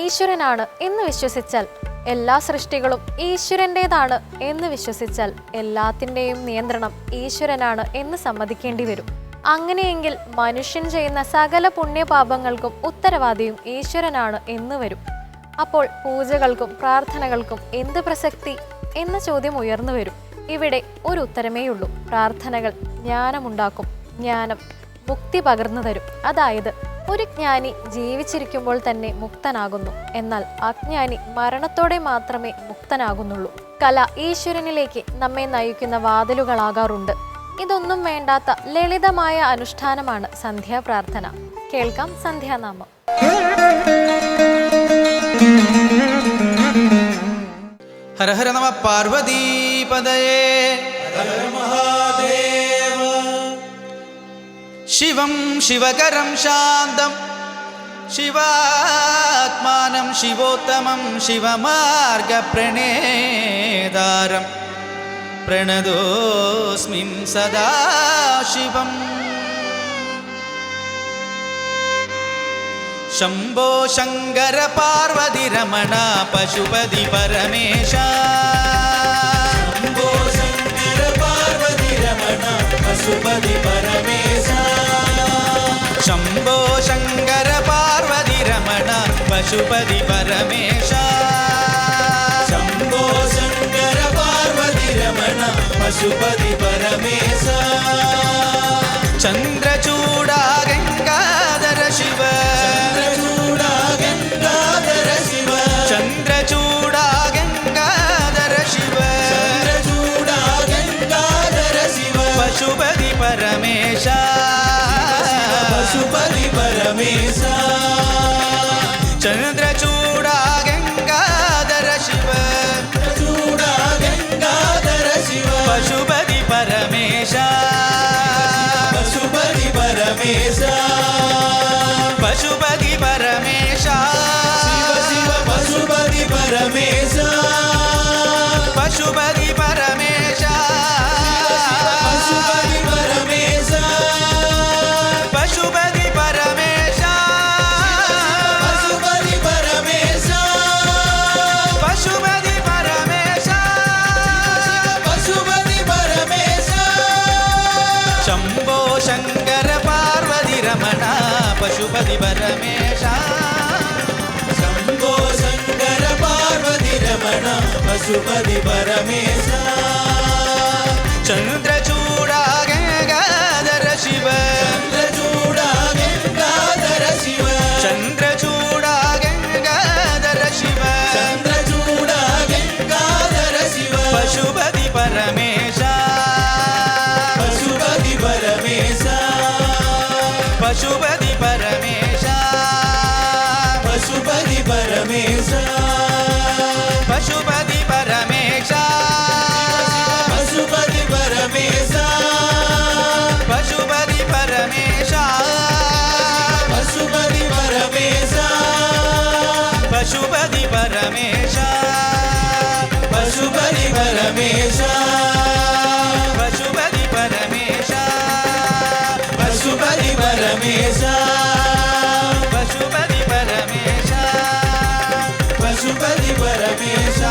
ഈശ്വരനാണ് എന്ന് വിശ്വസിച്ചാൽ, എല്ലാ സൃഷ്ടികളും ഈശ്വരൻ്റേതാണ് എന്ന് വിശ്വസിച്ചാൽ എല്ലാത്തിൻ്റെയും നിയന്ത്രണം ഈശ്വരനാണ് എന്ന് സമ്മതിക്കേണ്ടി വരും. അങ്ങനെയെങ്കിൽ മനുഷ്യൻ ചെയ്യുന്ന സകല പുണ്യപാപങ്ങൾക്കും ഉത്തരവാദിയും ഈശ്വരനാണ് എന്ന് വരും. അപ്പോൾ പൂജകൾക്കും പ്രാർത്ഥനകൾക്കും എന്ത് പ്രസക്തി എന്ന ചോദ്യം ഉയർന്നു വരും. ഇവിടെ ഒരു ഉത്തരമേയുള്ളൂ. പ്രാർത്ഥനകൾ ജ്ഞാനമുണ്ടാക്കും. ജ്ഞാനം മുക്തി പകർന്നു തരും. അതായത് ഒരു ജ്ഞാനി ജീവിച്ചിരിക്കുമ്പോൾ തന്നെ മുക്തനാകുന്നു, എന്നാൽ അജ്ഞാനി മരണത്തോടെ മാത്രമേ മുക്തനാകുന്നുള്ളൂ. കല ഈശ്വരനിലേക്ക് നമ്മെ നയിക്കുന്ന വാതിലുകളാകാറുണ്ട്. ഇതൊന്നും വേണ്ടാത്ത ലളിതമായ അനുഷ്ഠാനമാണ് സന്ധ്യാപ്രാർത്ഥന. കേൾക്കാം സന്ധ്യാനാമം. ഹര ഹര നമ പാർവതീപദയേ ശിവം ശിവകരം ശാന്തം ശിവാത്മാനം ശിവോത്തമം ശിവമാർഗപ്രണേതാരം പ്രണതോസ്മിം സദാശിവം. ശംഭോ ശങ്കര പാർവതി രമണ പശുപതി പരമേശ. ശംഭോ ശങ്കര പാർവതി രമണ പശുപതി പരമേശ. ശംഭോ ശങ്കര പാർവതി രമണ പശുപതി പരമേശ. ശംഭോ ശങ്കര പാർവതി രമണ പശുപതി പരമേശ. ചന്ദ്രചൂഡ ഗംഗാധര ശിവ. ചന്ദ്രചൂഡ ഗംഗാധര ശിവ. പശുപതി പരമേശ. പശുപതി പരമേശ. ചന്ദ്രചൂഡ ഗംഗാധര ശിവ. ചൂഡ ഗംഗാധര ശിവ. പശുപതി പരമേശ. പശുപതി പരമേശ. പശുപതി പരമേശ. ശിവ ശിവ പശുപതി പരമേശ. പശുപതി പരമേശ. പശുപതി പരമേശ. പശുപതി പരമേശ. പശുപതി പരമേശ. പശുപതി പരമേശ. പശുപതി പരമേശ. ശംഭോ ശങ്കര പാർവതി രമണ പശുപതി പരമേശ. ശംഭോ ശങ്കര പാർവതി രമണ പശുപതി പരമേശ. ചന്ദ്രചൂഡ ഗംഗാധര ശിവ. ചന്ദ്രചൂഡ ഗംഗാധര ശിവ. ചന്ദ്രചൂഡ ഗംഗാധര ശിവ. ചന്ദ്രചൂഡ ഗംഗാധര ശിവ. പശുപതി പരമേശ. പശുപതി പരമേശ. പശുപതി പരമേശ. പശുപതി പരമേശ. പശുപതി പരമേശ. പശുപതി പരമേശ. പശുപതി പരമേശ. പശുപതി പരമേശ. പശുപതി പരമേശ. പശുപതി പരമേശ. പശുപതി പരമേശ. പശുപതി പരമേശ. പശുപതി പരമേശ. പശുപതി പരമേശ.